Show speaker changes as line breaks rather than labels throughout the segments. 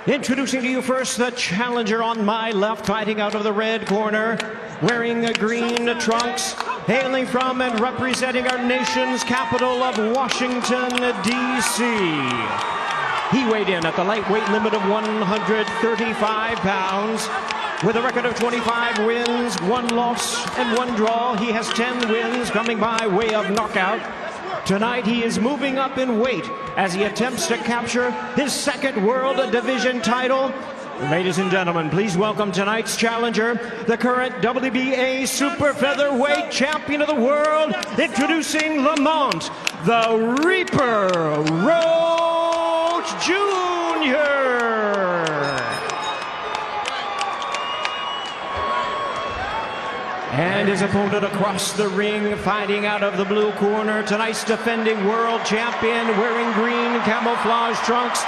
Introducing to you first the challenger on my left, fighting out of the red corner, wearing green trunks, hailing from and representing our nation's capital of Washington, D.C. He weighed in at the lightweight limit of 135 pounds. With a record of 25 wins, 1 loss, and 1 draw, he has 10 wins coming by way of knockout. Tonight he is moving up in weight as he attempts to capture his 2nd World Division title. Ladies and gentlemen, please welcome tonight's challenger, the current WBA Super Featherweight Champion of the World, introducing Lamont, the Reaper, Roach Jr. And his opponent across the ring, fighting out of the blue corner, tonight's defending world champion, wearing green camouflage trunks.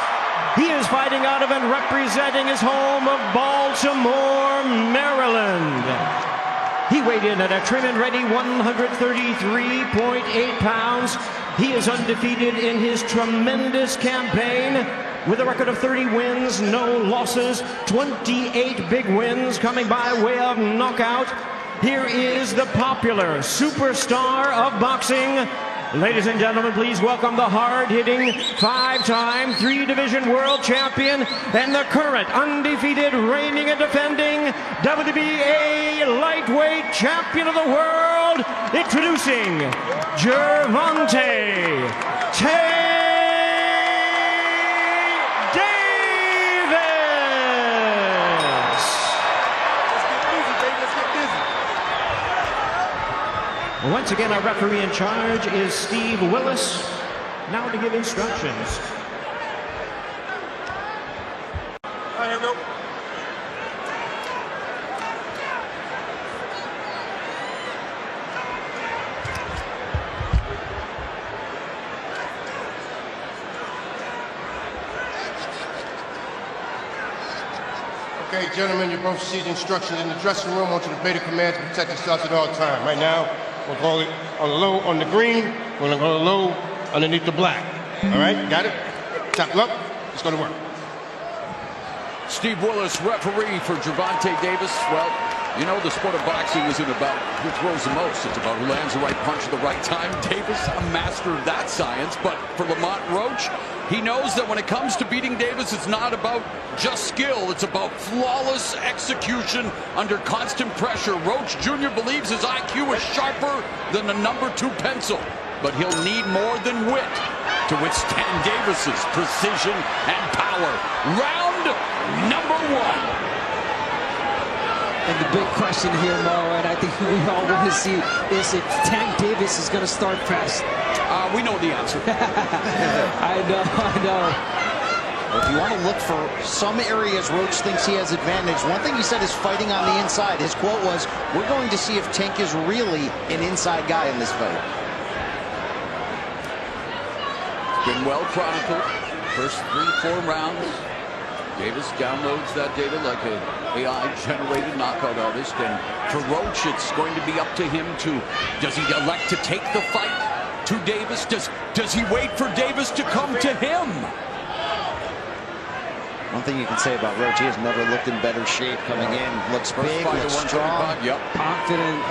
He is fighting out of and representing his home of Baltimore, Maryland. He weighed in at a trim and ready 133.8 pounds. He is undefeated in his tremendous campaign, with a record of 30 wins, no losses, 28 big wins coming by way of knockout. Here is the popular superstar of boxing. Ladies and gentlemen, please welcome the hard-hitting, 5-time, 3-division world champion and the current undefeated, reigning and defending WBA lightweight champion of the world, introducing Gervonta Davis. Once again, our referee in charge is Steve Willis, now to give instructions.
All right, here we go. Okay, gentlemen, you're both receiving instructions in the dressing room. I want you to obey the commands and protect yourselves at all times. Right now, we'll go on the low on the green. We're gonna go low underneath the black. All right, got it? Top up. It's gonna work.
Steve Willis, referee for Gervonta Davis. Well, you know the sport of boxing isn't about who throws the most. It's about who lands the right punch at the right time. Davis, a master of that science. But for Lamont Roach, he knows that when it comes to beating Davis, it's not about just skill. It's about flawless execution under constant pressure. Roach Jr. believes his IQ is sharper than the #2 pencil, but he'll need more than wit to withstand Davis's precision and power. Round number 1.
And the big question here, Mo, and I think we all want to see is if Tank Davis is going to start fast.
We know the answer.
I know.
If you want to look for some areas Roach thinks he has advantage, one thing he said is fighting on the inside. His quote was, "We're going to see if Tank is really an inside guy in this fight."
Been well chronicled. First 3-4 rounds. Davis downloads that data like an AI-generated knockout artist. And for Roach, it's going to be up to him to, does he elect to take the fight to Davis? Does he wait for Davis to come to him?
One thing you can say about Roach, he has never looked in better shape coming in. Looks big, looks strong.
Yep.
Confident,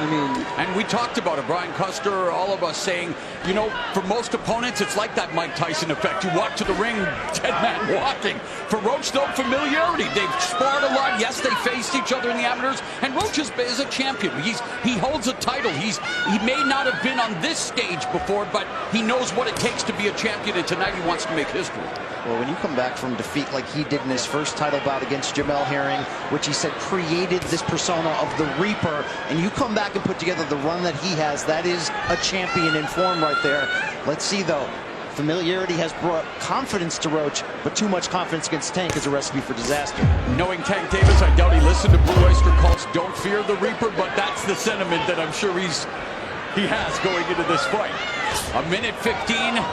And we talked about it, Brian Custer, all of us saying, you know, for most opponents, it's like that Mike Tyson effect. You walk to the ring, dead man walking. For Roach, though, familiarity. They've sparred a lot. Yes, they faced each other in the amateurs. And Roach is a champion. He holds a title. He may not have been on this stage before, but he knows what it takes to be a champion. And tonight he wants to make history.
Well, when you come back from defeat like he did in his first title bout against Jamel Herring, which he said created this persona of the Reaper, and you come back and put together the run that he has, that is a champion in form right there. Let's see, though. Familiarity has brought confidence to Roach, but too much confidence against Tank is a recipe for disaster.
Knowing Tank Davis, I doubt he listened to Blue Oyster Cult's "Don't Fear the Reaper," but that's the sentiment that I'm sure he has going into this fight. 1:15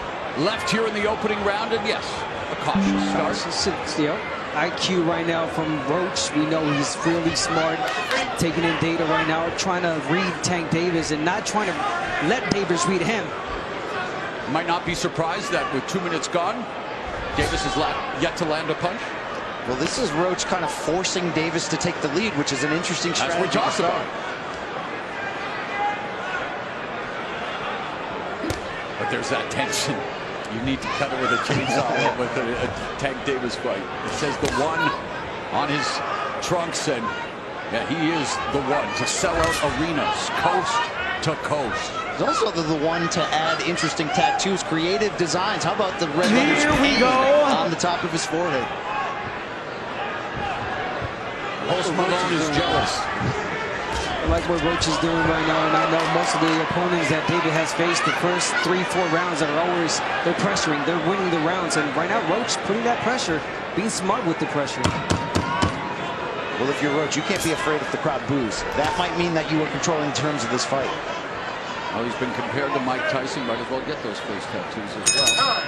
left here in the opening round, and yes, a cautious start.
Yep. IQ right now from Roach. We know he's really smart, taking in data right now, trying to read Tank Davis and not trying to let Davis read him.
Might not be surprised that with 2 minutes gone, Davis has yet to land a punch.
Well, this is Roach kind of forcing Davis to take the lead, which is an interesting strategy.
That's what we talked about. But there's that tension. You need to cut it with a chainsaw with a Tank Davis fight. It says the one on his trunks, and yeah, he is the one to sell out arenas, coast to coast.
He's also the one to add interesting tattoos, creative designs. How about the red letters
Here we
paint
go.
on the top of his forehead?
Post Malone is jealous.
I like what Roach is doing right now, and I know most of the opponents that David has faced the first 3-4 rounds are always, they're pressuring, they're winning the rounds, and right now Roach putting that pressure, being smart with the pressure.
Well, if you're Roach, you can't be afraid if the crowd boos. That might mean that you are controlling the terms of this fight.
Well, he's been compared to Mike Tyson. Might as well get those face tattoos as well.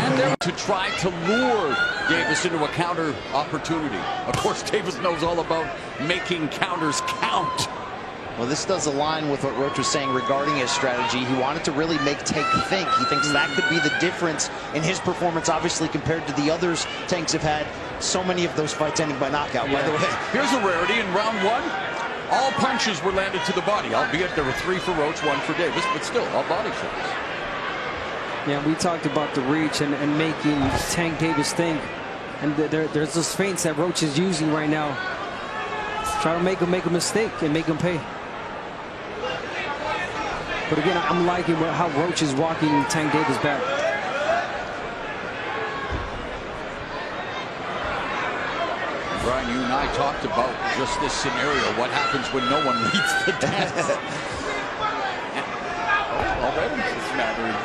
And they're to try to lure Davis into a counter opportunity. Of course, Davis knows all about making counters count.
Well, this does align with what Roach was saying regarding his strategy. He wanted to really make Tank think. He thinks that could be the difference in his performance, obviously, compared to the others Tanks have had. So many of those fights ending by knockout, by the way.
Here's a rarity in round one. All punches were landed to the body, albeit there were 3 for Roach, 1 for Davis, but still, all body shots.
Yeah, we talked about the reach and making Tank Davis think. And there's those feints that Roach is using right now. Try to make a mistake and make him pay. But again, I'm liking how Roach is walking Tank Davis back.
Brian, you and I talked about just this scenario. What happens when no one leads the dance? Already it's smattering.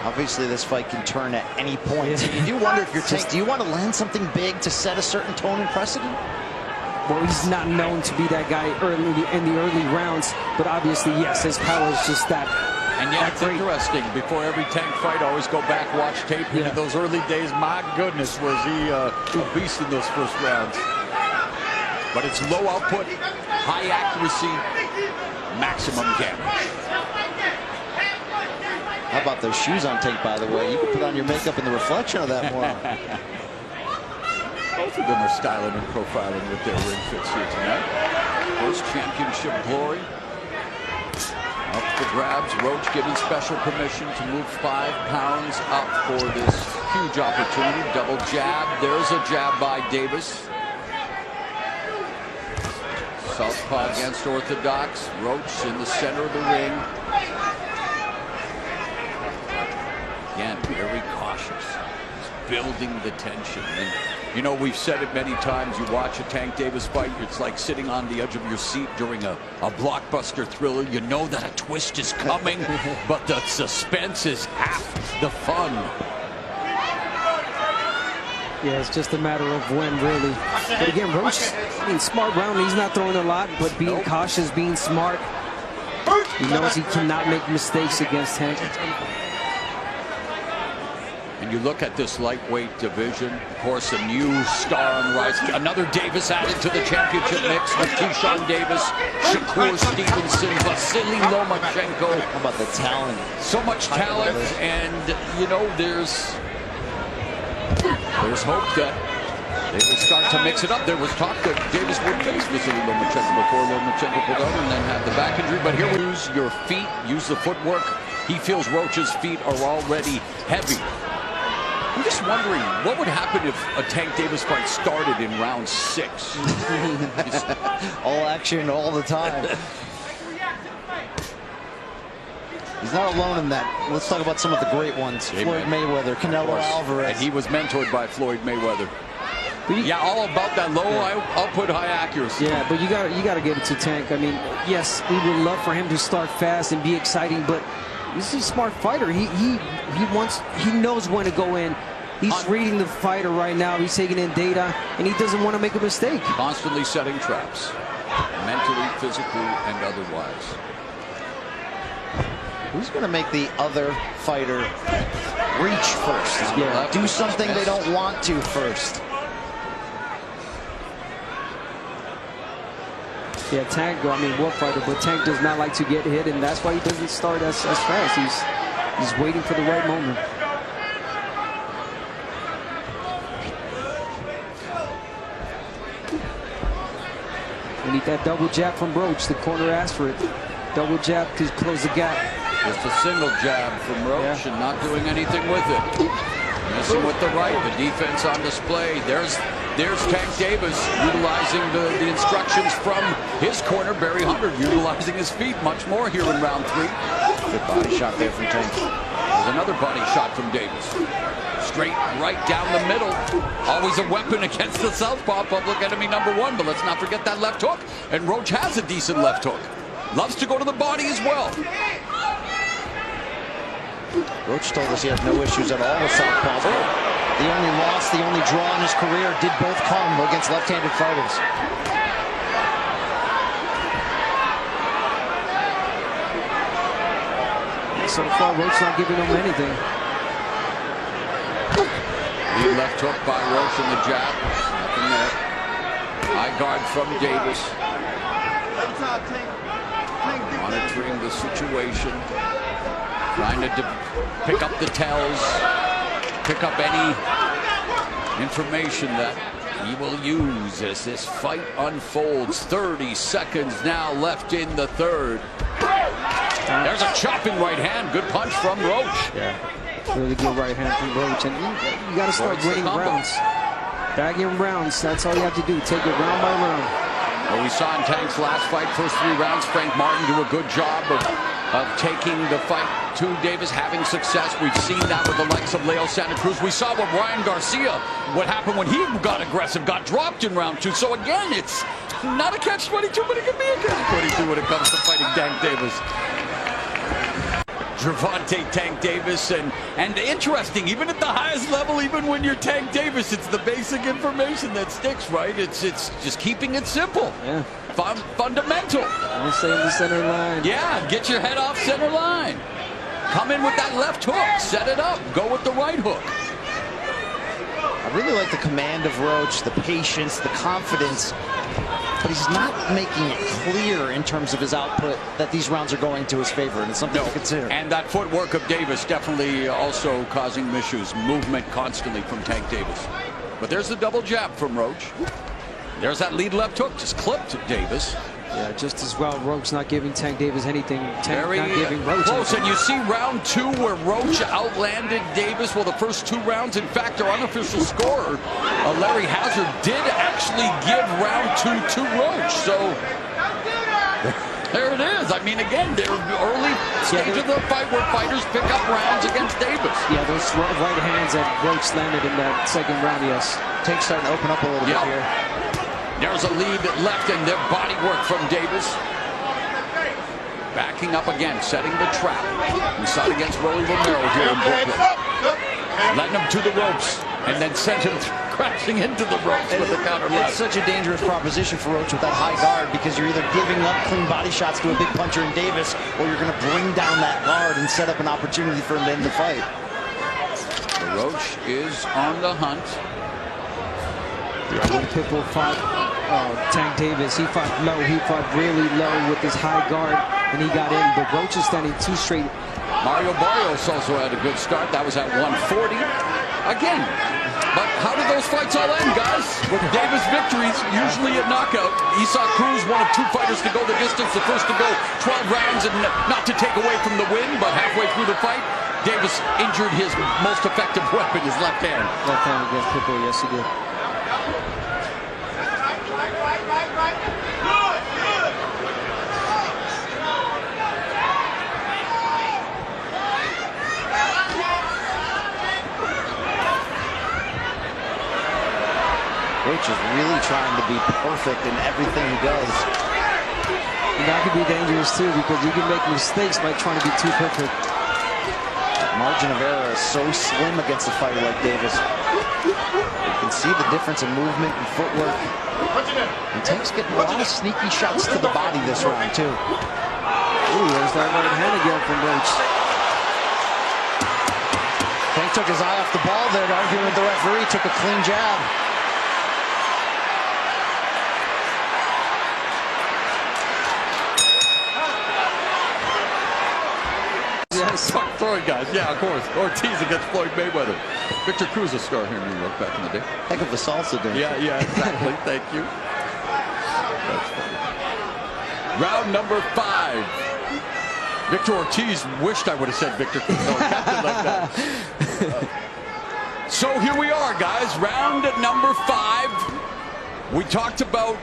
Obviously, this fight can turn at any point. You do wonder if you're Tank, do you want to land something big to set a certain tone and precedent?
Well, he's not known to be that guy early in the early rounds, but obviously, yes, his power is just that.
And yet it's interesting. Before every Tank fight, always go back, watch tape.
Yeah.
Into those early days, my goodness, was he a beast in those first rounds. But it's low output, high accuracy, maximum damage.
How about those shoes on Tank, by the way? You can put on your makeup in the reflection of that more.
Both of them are styling and profiling with their ring fits here tonight. First championship glory. Up for grabs. Roach given special permission to move 5 pounds up for this huge opportunity. Double jab. There's a jab by Davis. Southpaw against orthodox. Roach in the center of the ring. Again, very cautious. He's building the tension. And you know, we've said it many times. You watch a Tank Davis fight, it's like sitting on the edge of your seat during a blockbuster thriller. You know that a twist is coming, but the suspense is half the fun.
Yeah, it's just a matter of when, really. But again, Roach, I mean, smart round. He's not throwing a lot, but being cautious, being smart. He knows he cannot make mistakes against Tank.
And you look at this lightweight division, of course, a new star on the rise. Another Davis added to the championship mix with Keyshawn Davis, Shakur Stevenson, Vasily Lomachenko.
How about the talent?
So much talent, and you know, there's hope that they will start to mix it up. There was talk that Davis would face Vasily Lomachenko before Lomachenko pulled out and then had the back injury. But here we use your feet, use the footwork. He feels Roach's feet are already heavy. I'm just wondering, what would happen if a Tank Davis fight started in round 6?
All action all the time. He's not alone in that. Let's talk about some of the great ones.
Amen.
Floyd Mayweather, Canelo Alvarez.
And he was mentored by Floyd Mayweather. Yeah, all about that low output, high accuracy.
Yeah, but you gotta give it to Tank. I mean, yes, we would love for him to start fast and be exciting, but he's a smart fighter. He knows when to go in. He's reading the fighter right now. He's taking in data, and he doesn't want to make a mistake.
Constantly setting traps, mentally, physically, and otherwise.
Who's going to make the other fighter reach first?
Yeah.
Do something they don't want to first.
Yeah, Tank, I mean, war fighter, but Tank does not like to get hit, and that's why he doesn't start as fast. He's waiting for the right moment. We need that double jab from Roach. The corner asked for it. Double jab to close the gap.
Just a single jab from Roach and not doing anything with it. Missing with the right. The defense on display. There's Tank Davis utilizing the instructions from his corner. Barry Hunter utilizing his feet much more here in round 3.
Good body shot there from Tank.
There's another body shot from Davis. Straight right down the middle. Always a weapon against the southpaw, public enemy number 1. But let's not forget that left hook. And Roach has a decent left hook. Loves to go to the body as well.
Roach told us he has no issues at all with southpaws. The only loss, the only draw in his career did both come against left-handed fighters.
So far, Roach not giving him anything.
The left hook by Roach in the jab. Nothing there. High guard from Davis. Monitoring the situation. Trying to pick up the tells. Pick up any information that he will use as this fight unfolds. 30 seconds now left in the third. There's a chopping right hand. Good punch from Roach.
Yeah, really good right hand from Roach. And you got to start winning rounds. Bagging rounds. That's all you have to do. Take it round by round.
Well, we saw in Tank's last fight, first 3 rounds, Frank Martin do a good job of taking the fight to Davis, having success. We've seen that with the likes of Leo Santa Cruz. We saw with Ryan Garcia, what happened when he got aggressive, got dropped in round 2. So again, it's not a catch-22, but it can be a catch-22 when it comes to fighting Tank Davis. Gervonta Tank Davis, and interesting, even at the highest level, even when you're Tank Davis, it's the basic information that sticks, right? It's just keeping it simple.
Yeah.
Fundamental.
I'll stay in the center line.
Yeah, get your head off center line. Come in with that left hook. Set it up. Go with the right hook.
I really like the command of Roach, the patience, the confidence, but he's not making it clear in terms of his output that these rounds are going to his favor, and it's something to consider.
And that footwork of Davis definitely also causing issues. Movement constantly from Tank Davis. But there's the double jab from Roach. There's that lead left hook, just clipped Davis.
Yeah, just as well. Roach not giving Tank Davis anything. Tank
Very
not giving Roach
close.
anything.
And you see round 2 where Roach outlanded Davis. Well, the first 2 rounds, in fact, our unofficial scorer, Larry Hazard, did actually give round 2 to Roach. So there it is. I mean, again, they're early stage of the fight where fighters pick up rounds against Davis.
Yeah, those right hands that Roach landed in that second round, yes.
Tank's starting to open up a little bit here.
There's a lead left and their body work from Davis. Backing up again, setting the trap. We saw it against Rolly Romero here in Brooklyn. Letting him to the ropes and then sent him crashing into the ropes with the counter left.
It's such a dangerous proposition for Roach with that high guard, because you're either giving up clean body shots to a big puncher in Davis, or you're going to bring down that guard and set up an opportunity for him to end the fight.
Roach is on the hunt.
Yeah, when Pitbull fought Tank Davis, he fought low. He fought really low with his high guard, and he got in. But Roach is standing 2 straight.
Mario Barrios also had a good start. That was at 140. Again, but how did those fights all end, guys? With Davis victories, usually a knockout. Esau Cruz, one of 2 fighters to go the distance, the first to go 12 rounds, and not to take away from the win, but halfway through the fight, Davis injured his most effective weapon, his left hand.
Left hand against Pitbull, yes, he did.
Roach is really trying to be perfect in everything he does.
And that could be dangerous too, because you can make mistakes by trying to be too perfect.
Margin of error is so slim against a fighter like Davis. You can see the difference in movement and footwork. And Tank's getting a lot of sneaky shots to the body this round too.
Ooh, there's that right hand again from Roach.
Tank took his eye off the ball there, arguing with the referee, took a clean jab.
Detroit guys. Yeah, of course. Ortiz against Floyd Mayweather. Victor Cruz, a star here in New York back in the day.
Heck of a salsa dancer.
Yeah, exactly. Thank you. That's funny. Round number 5. Victor Ortiz wished I would have said Victor Cruz. No, kept it like that. So here we are, guys. Round number 5. We talked about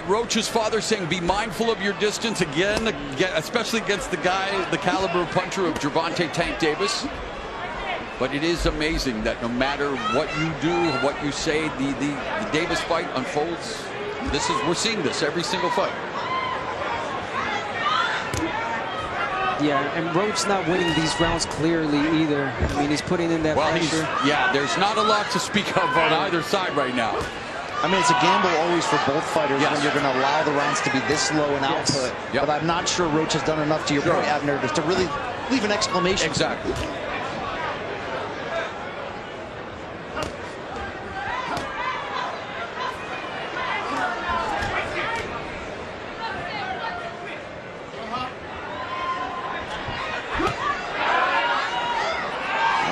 Roach's father saying be mindful of your distance again, especially against the caliber puncher of Gervonta Tank Davis. But it is amazing that no matter what you do, what you say, the Davis fight unfolds. We're seeing this every single fight.
Yeah, and Roach not winning these rounds clearly either. I mean, he's putting in that pressure.
There's not a lot to speak of on either side right now.
I mean, it's a gamble always for both fighters when you're going to allow the rounds to be this low in output.
Yep.
But I'm not sure Roach has done enough, to your point, Abner, to really leave an exclamation.
Exactly.
A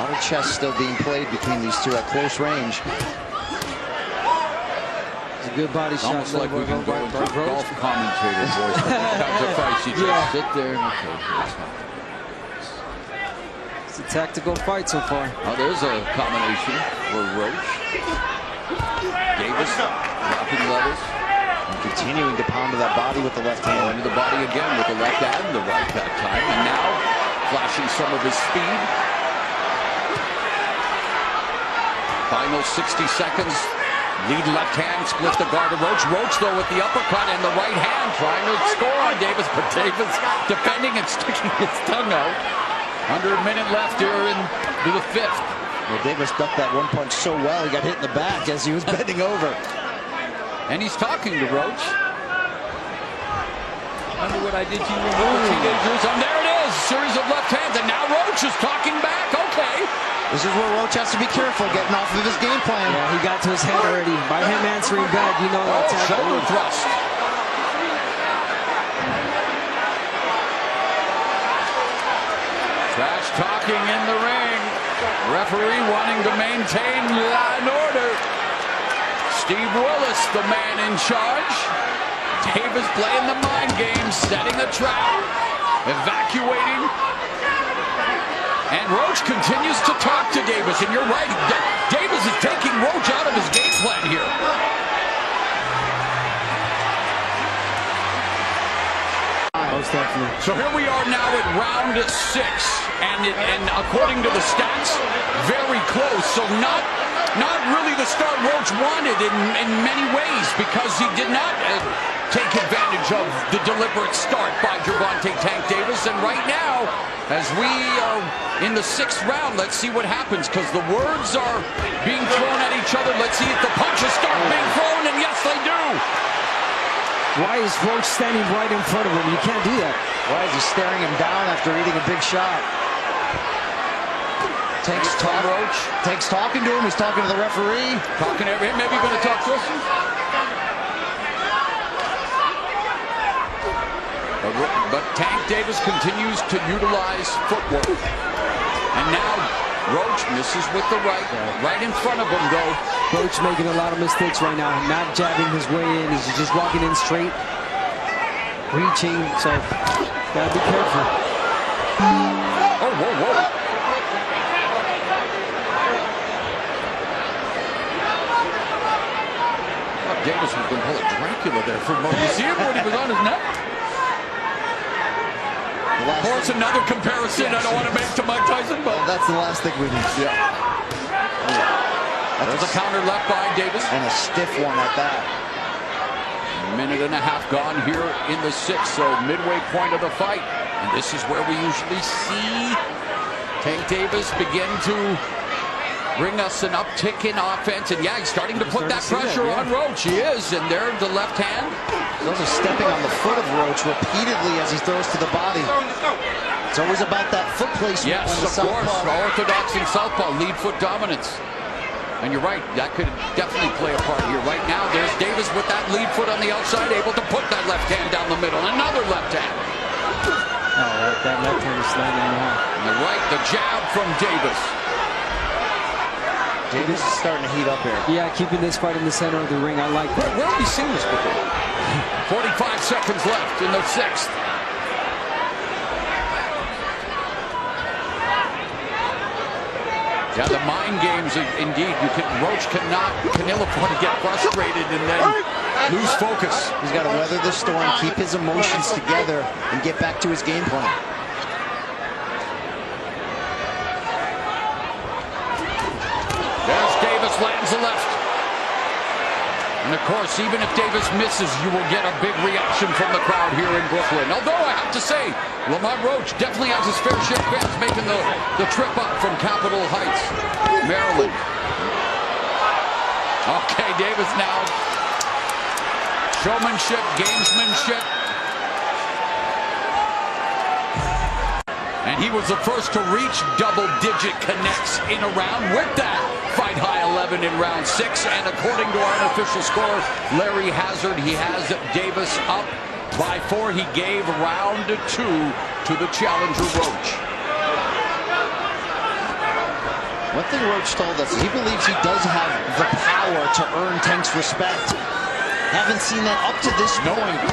lot of chess still being played between these two at close range.
It's a good body shot.
Almost like we can go into golf commentator voice. Times of fights, you just sit there and
It's a tactical fight so far.
Oh, there's a combination for Roach. Davis dropping levels.
And continuing to pound to that body with the left hand.
Into the body again with the left and the right that time. And now flashing some of his speed. Final 60 seconds. Lead left hand, split the guard of Roach. Roach, though, with the uppercut and the right hand, trying to score on Davis. But Davis defending and sticking his tongue out. Under a minute left here into the 5th.
Well, Davis ducked that one punch so well, he got hit in the back as he was bending over.
And he's talking to Roach. Wonder what I did to you when you were teenagers. And there it is, series of left hands. And now Roach is talking back. Okay.
This is where Roach has to be careful getting off of his game plan.
Yeah, he got to his head already. By him answering back, you know that's
shoulder thrust. Trash talking in the ring. Referee wanting to maintain law and order. Steve Willis, the man in charge. Davis playing the mind game, setting a trap, evacuating. And Roach continues to talk to Davis, and you're right, Davis is taking Roach out of his game plan here.
Most definitely.
So here we are now at round 6, and according to the stats, very close. So not really the start Roach wanted in many ways, because he did not take advantage of the deliberate start by Gervonta Tank Davis. And right now, as we are in the 6th round, let's see what happens, because the words are being thrown at each other. Let's see if the punches start being thrown, and yes, they do.
Why is Roach standing right in front of him? You can't do that.
Why is he staring him down after eating a big shot? Tank's talking to him. He's talking to the referee.
Talking to him. Maybe going to talk to us. But Tank Davis continues to utilize footwork. And now Roach misses with the right in front of him, though.
Roach making a lot of mistakes right now. Not jabbing his way in. He's just walking in straight. Reaching. So, gotta be careful.
Oh, whoa. Davis was going to pull a Dracula there for a moment. You see him when he was on his neck? Of course, another comparison I don't want to make to Mike Tyson, but
that's the last thing we need.
Yeah. There's a counter left by Davis.
And a stiff one at that.
A minute and a half gone here in the 6th, so midway point of the fight. And this is where we usually see Tank Davis begin to bring us an uptick in offense. And yeah, he's starting to put that pressure on Roach. He is, and there the left hand.
He's also stepping on the foot of Roach repeatedly as he throws to the body. It's always about that foot placement.
Yes, of course. Orthodox and southpaw, lead foot dominance. And you're right, that could definitely play a part here. Right now, there's Davis with that lead foot on the outside, able to put that left hand down the middle. Another left hand.
That left hand is landing now.
On the right, the jab from Davis.
Davis is starting to heat up here.
Yeah, keeping this fight in the center of the ring. I like that.
Where have we seen this before? 45 seconds left in the sixth. Yeah, the mind games, indeed. Roach can ill afford to get frustrated and then lose focus.
He's got to weather the storm, keep his emotions together, and get back to his game plan.
There's Davis, lands the left. And of course, even if Davis misses, you will get a big reaction from the crowd here in Brooklyn. Although I have to say, Lamont Roach definitely has his fair share of fans making the trip up from Capitol Heights, Maryland. Okay, Davis now. Showmanship, gamesmanship. And he was the first to reach double-digit connects in a round with that fight high 11 in round 6. And according to our unofficial scorer, Larry Hazard, he has Davis up by 4. He gave round 2 to the challenger Roach.
One thing Roach told us is he believes he does have the power to earn Tank's respect. Haven't seen that up to this point.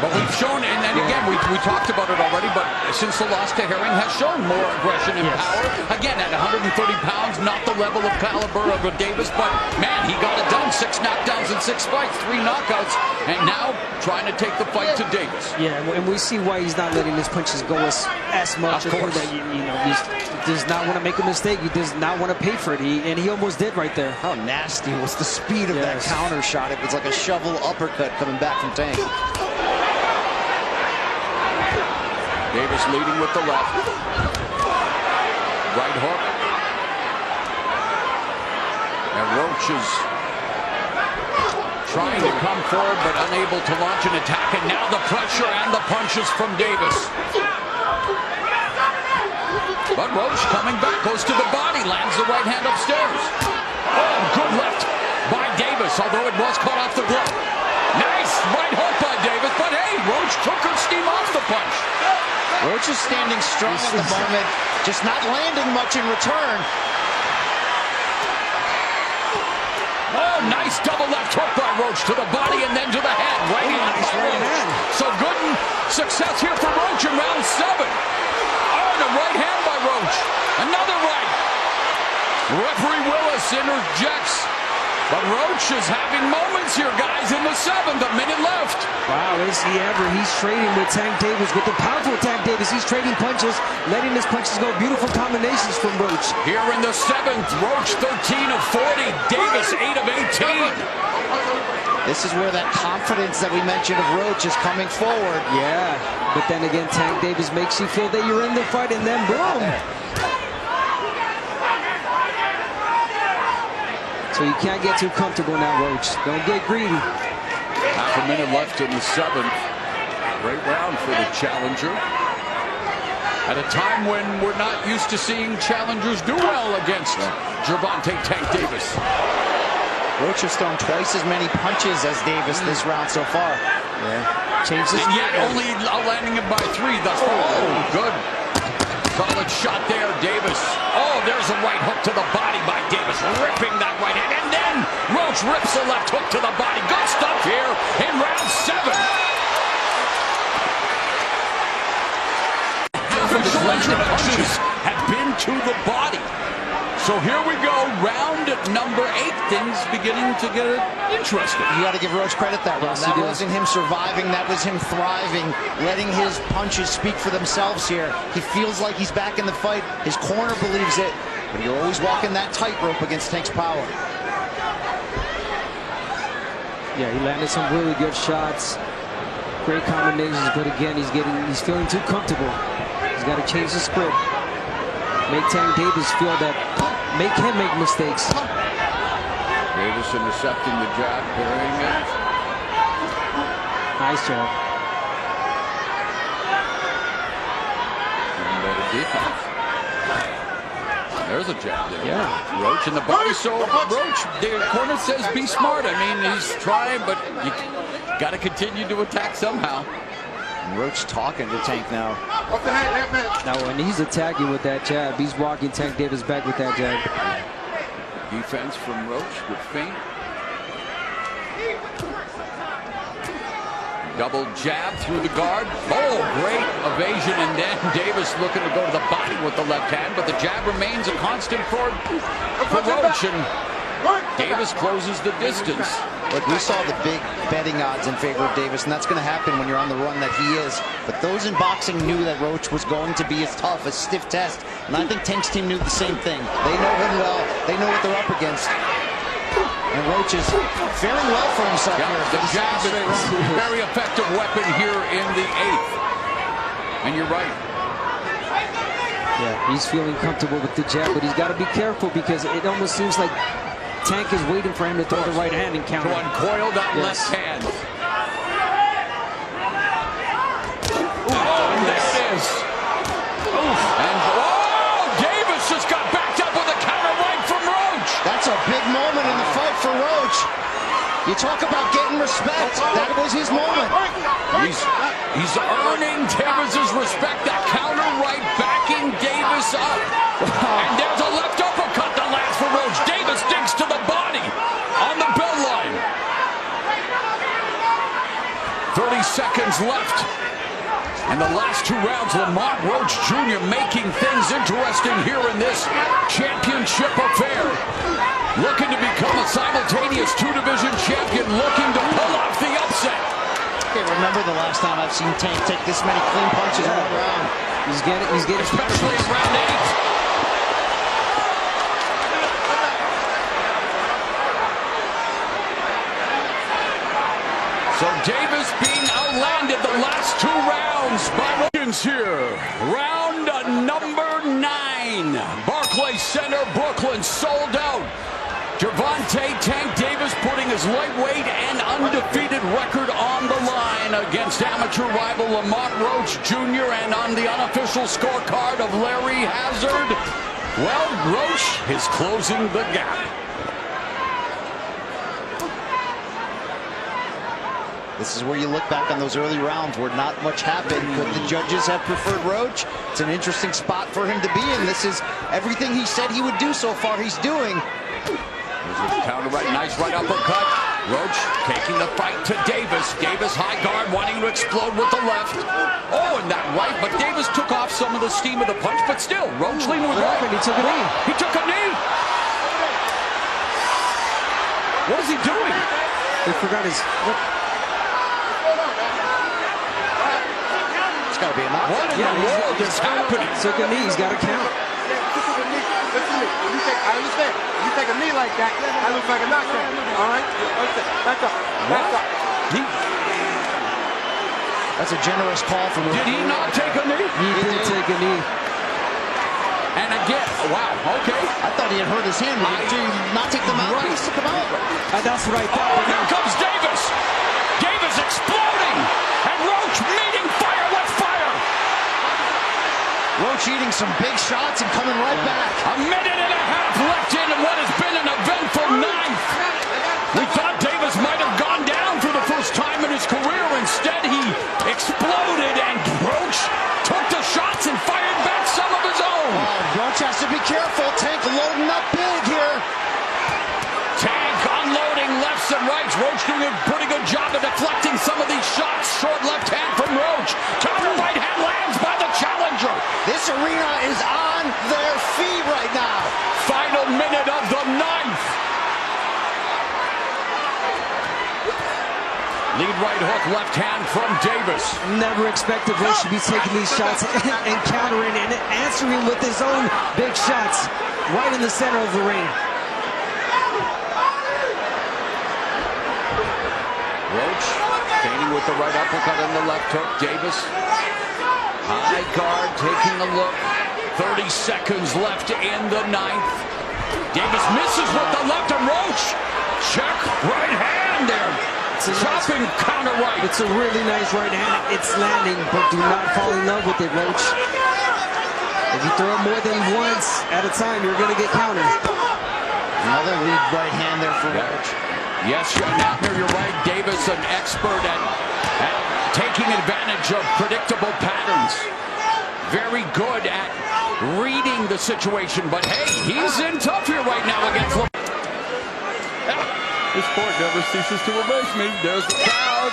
But we've shown, and again, we talked about it already, but since the loss to Herring has shown more aggression and power. Again, at 130 pounds, not the level of caliber of a Davis, but man, he got it done. 6 knockdowns in 6 fights, 3 knockouts, and now trying to take the fight to Davis.
Yeah, and we see why he's not letting his punches go as much.
Of course.
You know, he does not want to make a mistake. He does not want to pay for it, and he almost did right there.
How nasty was the speed of that counter shot? It was like a shovel uppercut coming back from Tank.
Davis leading with the left. Right hook. And Roach is trying to come forward but unable to launch an attack. And now the pressure and the punches from Davis. But Roach coming back, goes to the body, lands the right hand upstairs. Oh, good left by Davis, although it was caught off the glove. Nice right hook by Davis, but hey, Roach took her steam off the punch.
Roach is standing strong at the moment, just not landing much in return.
Oh, nice double left hook by Roach to the body and then to the head. Right hand by Roach. So good success here for Roach in round 7. Oh, and a right hand by Roach. Another right. Referee Willis interjects. But Roach is having moments here, guys, in the 7th, a minute left.
Wow, is he ever? He's trading with Tank Davis, with the powerful Tank Davis. He's trading punches, letting his punches go. Beautiful combinations from Roach.
Here in the 7th, Roach 13 of 40, Davis 8 of 18.
This is where that confidence that we mentioned of Roach is coming forward.
Yeah, but then again, Tank Davis makes you feel that you're in the fight, and then boom. So you can't get too comfortable now, Roach. Don't get greedy.
Half a minute left in the 7th. Great round for the challenger. At a time when we're not used to seeing challengers do well against Gervonta Tank Davis.
Roach has thrown twice as many punches as Davis this round so far.
Yeah. Changes.
And yet only landing him by 3 thus far. Oh, good. Solid shot there, Davis. Oh, there's a right hook to the body by Davis, ripping that right hand. And then Roach rips the left hook to the body. Good stuff here in round 7. Half of his punches have been to the body. So here we go, round number 8. Things beginning to get interesting.
You got to give Roach credit that round. That wasn't him surviving, that was him thriving, letting his punches speak for themselves here. He feels like he's back in the fight. His corner believes it, but you're always walking that tightrope against Tank's power.
Yeah, he landed some really good shots. Great combinations, but again, he's feeling too comfortable. He's got to change the script. Make Tank Davis feel that, make him make mistakes.
Davis intercepting the jab, parrying it.
Nice job.
Even better defense. There's a jab there.
Yeah.
Roach in the body. So Roach, the corner says be smart. I mean, he's trying, but you got to continue to attack somehow.
And Roach talking to Tank now.
Now, when he's attacking with that jab, he's walking Tank Davis back with that jab.
Defense from Roach with feint. Double jab through the guard. Oh, great evasion, and then Davis looking to go to the body with the left hand, but the jab remains a constant for Roach, and Davis closes the distance.
Look, we saw the big betting odds in favor of Davis, and that's going to happen when you're on the run that he is. But those in boxing knew that Roach was going to be as tough, a stiff test, and I think Tank's team knew the same thing. They know him well. They know what they're up against. And Roach is faring well for himself here.
The jab is a very effective weapon here in the 8th. And you're right.
Yeah, he's feeling comfortable with the jab, but he's got to be careful because it almost seems like Tank is waiting for him to throw the right hand and counter.
To uncoil that left hand. Oh, and there it is. And Davis just got backed up with a counter right from Roach.
That's a big moment in the fight for Roach. You talk about getting respect. That was his moment.
He's earning Davis's respect. That counter right backing Davis up. And there's a left uppercut that lands for Roach. Davis digs to the body on the bell line. 30 seconds left. And the last 2 rounds, Lamont Roach Jr. making things interesting here in this championship affair. Looking to become a simultaneous 2-division champion, looking to pull off the upset.
I can't remember the last time I've seen Tank take this many clean punches in one round.
He's getting
Especially in round 8. So Davis being outlanded the last 2 rounds by Roach here. Round number 9. Barclays Center, Brooklyn, sold out. Gervonta Tank Davis putting his lightweight and undefeated record on the line against amateur rival Lamont Roach Jr. and on the unofficial scorecard of Larry Hazard. Well, Roach is closing the gap.
This is where you look back on those early rounds where not much happened. Could the judges have preferred Roach? It's an interesting spot for him to be in. This is everything he said he would do so far he's doing.
Counter right, nice right uppercut. Roach taking the fight to Davis. Davis high guard, wanting to explode with the left. Oh, and that right, but Davis took off some of the steam of the punch, but still, Roach leaning with right.
He took a knee.
He took a knee. What is he doing?
He forgot his...
It's got to be a knock.
What in the world is happening?
Took a knee. He's got to count.
I understand. If you take a knee like that, that looks like a knockdown. All right? Back up. Back up.
That's a generous call from him.
Did he not take a knee?
He did take a knee.
And again, wow, okay.
I thought he had hurt his hand. Did he not take the mouthpiece? Took him out.
That's what I thought.
Oh, here comes Davis. Davis exploding. And Roach meeting fire with fire.
Roach eating some big shots and coming right back.
A minute and a half left in what has been an eventful 9th. We thought Davis might have gone down for the first time in his career. Instead, he exploded, and Roach took the shots and fired back some of his own.
Roach has to be careful. Tank loading up big here.
Tank unloading lefts and rights. Roach doing a pretty good job of deflecting some of these shots. Short left hand from Roach. Counter right hand lands by the challenger.
This arena is on their feet right now.
Final minute of the 9th. Lead right hook, left hand from Davis.
Never expected Roach to be taking these shots and countering and answering with his own big shots right in the center of the ring.
Roach feigning with the right uppercut and the left hook. Davis, high guard, taking a look. 30 seconds left in the 9th. Davis misses with the left and Roach. Check right hand there. Chopping counter right.
It's a really nice right hand. It's landing, but do not fall in love with it, Roach. If you throw it more than once at a time, you're going to get countered.
Another lead right hand there for Roach.
Yes, Nabner, you're right. Davis, an expert at taking advantage of predictable patterns. Very good at reading the situation, but hey, he's in tough here right now against LeMond. This sport never ceases to amaze me. There's the crowd.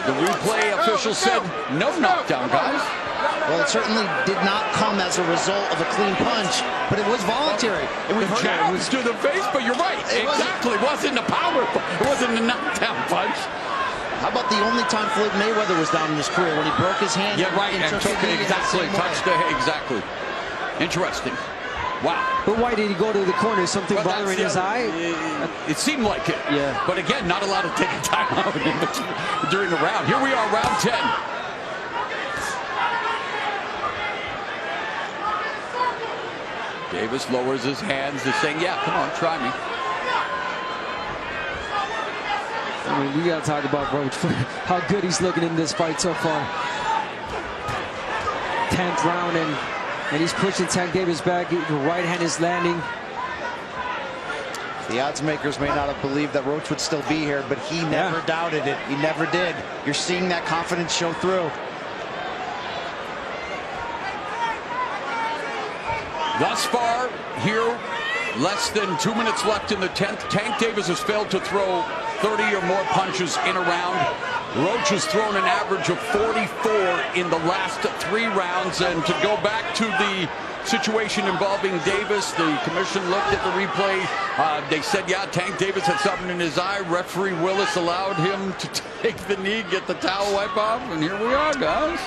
The replay official said no knockdown, guys.
Well, it certainly did not come as a result of a clean punch, but it was voluntary. It was
jabs to the face, but you're right. It wasn't a power. It wasn't a knockdown punch.
How about the only time Floyd Mayweather was down in his career when he broke his hand?
Yeah, right. And took it exactly. Touched the head. Exactly. Interesting. Wow.
But why did he go to the corner? Something bothering his eye?
It seemed like it.
Yeah.
But again, not allowed to take a timeout during the round. Here we are, round 10. Davis lowers his hands, is saying, yeah, come on, try me.
I mean, we got to talk about Roach, how good he's looking in this fight so far. 10th round, and he's pushing Tank Davis back. The right hand is landing.
The odds makers may not have believed that Roach would still be here, but he never doubted it. He never did. You're seeing that confidence show through.
Thus far, here, less than 2 minutes left in the 10th. Tank Davis has failed to throw 30 or more punches in a round. Roach has thrown an average of 44 in the last 3 rounds. And to go back to the situation involving Davis, the commission looked at the replay. They said, yeah, Tank Davis had something in his eye. Referee Willis allowed him to take the knee, get the towel wipe off, and here we are, guys.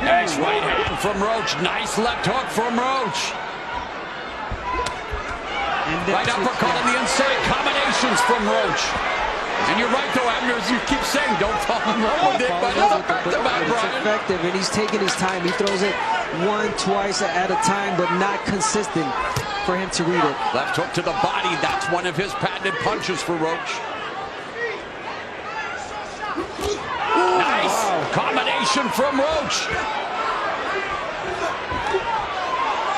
Nice right hand from Roach. Nice left hook from Roach. Right uppercut on the inside. Combinations from Roach. And you're right, though, Abner, as you keep saying, don't fall in love with it, but it's effective, Brian.
It's effective, and he's taking his time. He throws it 1, twice at a time, but not consistent for him to read it.
Left hook to the body. That's one of his patented punches for Roach. Nice combination from Roach.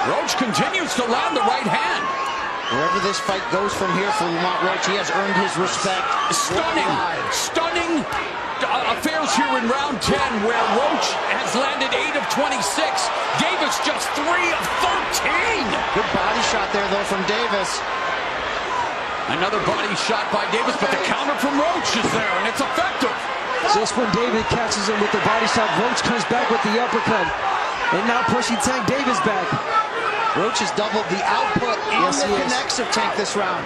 Roach continues to land the right hand.
Wherever this fight goes from here for Lamont Roach, he has earned his respect. Stunning affairs here in round 10, where Roach has landed 8 of 26. Davis just 3 of 13. Good body shot there, though, from Davis.
Another body shot by Davis, but the counter from Roach is there, and it's effective.
Just when David catches him with the body shot, Roach comes back with the uppercut. And now pushing Tank Davis back.
Roach has doubled the output and the connects of Tank this round.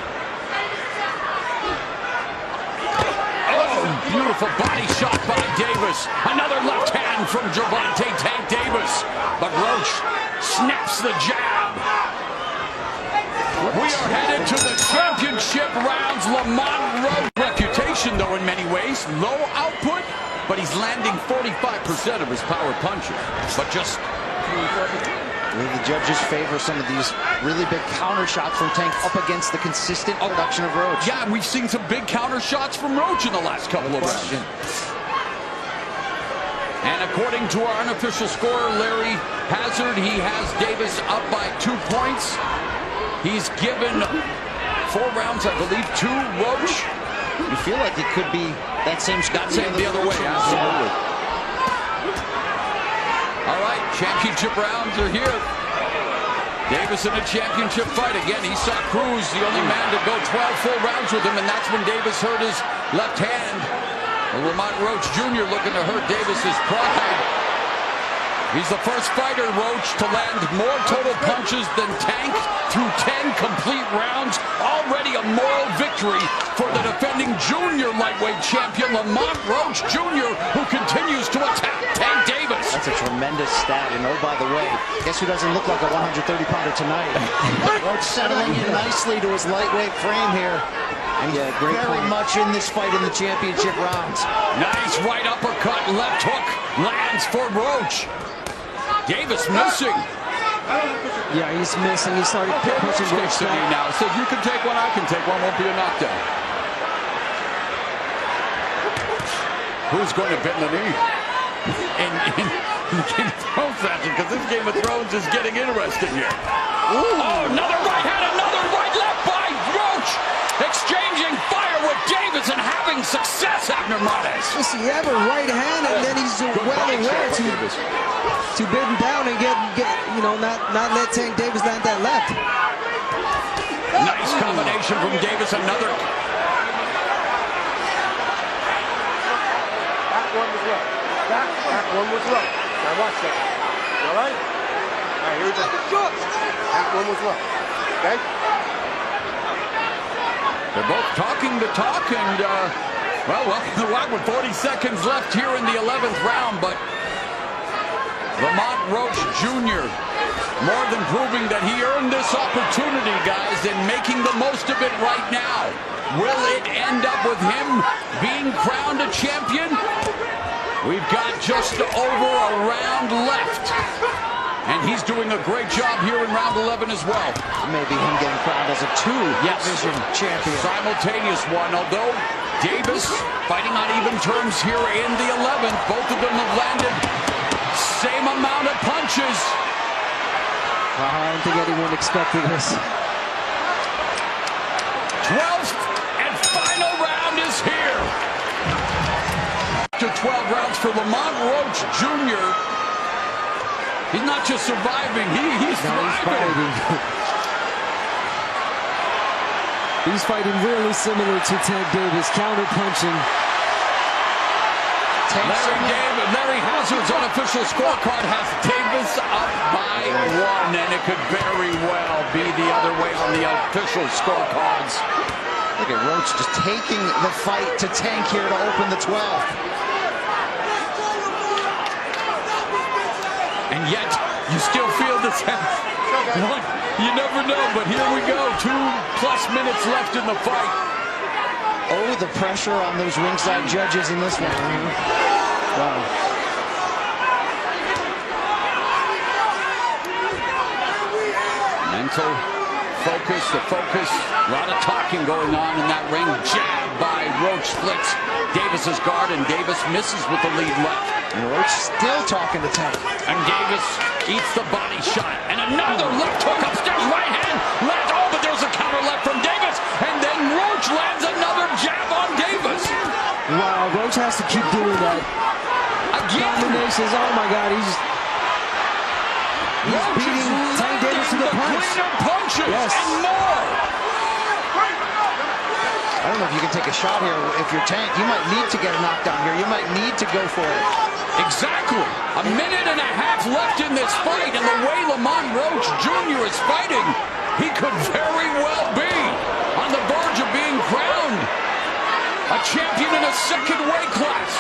Oh, beautiful body shot by Davis. Another left hand from Gervonta Tank Davis. But Roach snaps the jab. We are headed to the championship rounds. Lamont Roach reputation, though, in many ways. Low output, but he's landing 45% of his power punches. But just...
The judges favor some of these really big counter shots from Tank up against the consistent production of Roach.
Yeah, we've seen some big counter shots from Roach in the last couple of rounds. And according to our unofficial scorer, Larry Hazard, he has Davis up by 2 points. He's given 4 rounds, I believe, to Roach.
You feel like it could be that same spot
the other way, absolutely. All right, championship rounds are here. Davis in a championship fight. Again, he saw Cruz, the only man to go 12 full rounds with him, and that's when Davis hurt his left hand. Well, Lamont Roach Jr. looking to hurt Davis's pride. He's the first fighter, Roach, to land more total punches than Tank through 10 complete rounds. Already a moral victory for the defending junior lightweight champion, Lamont Roach Jr., who continues to attack Tank Davis.
That's a tremendous stat. And oh, by the way, guess who doesn't look like a 130-pounder tonight? Roach settling in nicely to his lightweight frame here. And very much in this fight in the championship rounds.
Nice right uppercut, left hook lands for Roach. Davis missing.
Yeah, he's missing. He started pushing Roach back.
Now says you can take one, I can take one. Won't be a knockdown. Who's going to bend the knee? In the Game of Thrones fashion, because this Game of Thrones is getting interesting here. Oh, another right hand, another right left by Roach. Exchanging fire with Davis and having success, Abner Mares.
Listen, you have a right hand, and then he's well aware to bid him down and get not let Tank Davis land that left.
Nice combination from Davis. Another.
That one was low. That one was low. Now watch that. All right? All right, here we go. That one was low. Okay?
They're both talking the talk, and, welcome to WAC with 40 seconds left here in the 11th round, but Lamont Roach Jr. more than proving that he earned this opportunity, guys, and making the most of it right now. Will it end up with him being crowned a champion? We've got just over a round left. And he's doing a great job here in round 11 as well.
Maybe him getting crowned as a two-division champion.
Simultaneous one, although Davis fighting on even terms here in the 11th. Both of them have landed same amount of punches.
I don't think anyone expected this.
12th and final round is here. After 12 rounds for Lamont Roach Jr., he's not just surviving, he's thriving.
He's fighting really similar to Tank Davis, counter-punching.
Larry Hazard's unofficial scorecard has Davis up by 1, and it could very well be the other way on the official scorecards.
Look at Roach just taking the fight to Tank here to open the 12th.
And yet, you still feel the sense. You never know, but here we go. 2+ minutes left in the fight.
Oh, the pressure on those ringside judges in this one. Wow.
Mental focus, a lot of talking going on in that ring. Jab by Roach splits Davis's guard, and Davis misses with the lead left.
And Roach still talking to Tank.
And Davis eats the body shot. And another left hook upstairs, right hand, left. Oh, but there's a counter left from Davis. And then Roach lands another jab on Davis.
Wow, Roach has to keep doing that.
Again.
Combinations, oh my God, he's beating Tank Davis to the punch.
Punches
yes.
And more.
I don't know if you can take a shot here if you're Tank. You might need to get a knockdown here. You might need to go for it.
Exactly. A minute and a half left in this fight, and the way Lamont Roach Jr. is fighting, he could very well be on the verge of being crowned a champion in a second weight class.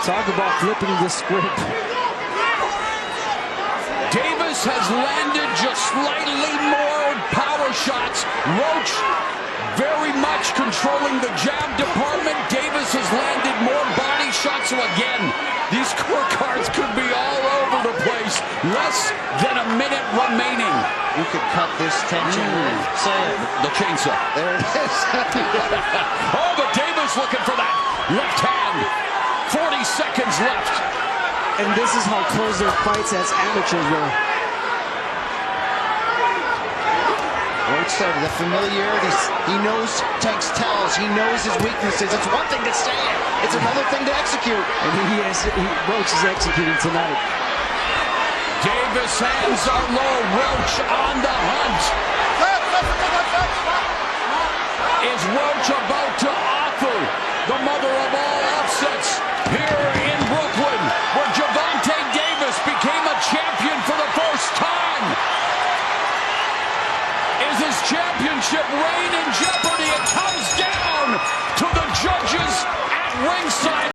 Talk about flipping the script.
Davis has landed just slightly more power shots. Roach very much controlling the jab department. Davis has landed more body shots. So again, these scorecards could be all over the place. Less than a minute remaining.
You could cut this tension. Say it.
The chainsaw.
There it is.
Oh, but Davis looking for that left hand. 40 seconds left.
And this is how close their fights as amateurs were.
Roach said the familiarity. He knows Tank's tells. He knows his weaknesses. It's one thing to say it. It's another thing to execute.
And Roach is executing tonight.
Davis' hands are low. Roach on the hunt. Is Roach about to offer the mother of all upsets here in Brooklyn, where Gervonta Davis became a champion for the first time? Is his championship reign in jeopardy?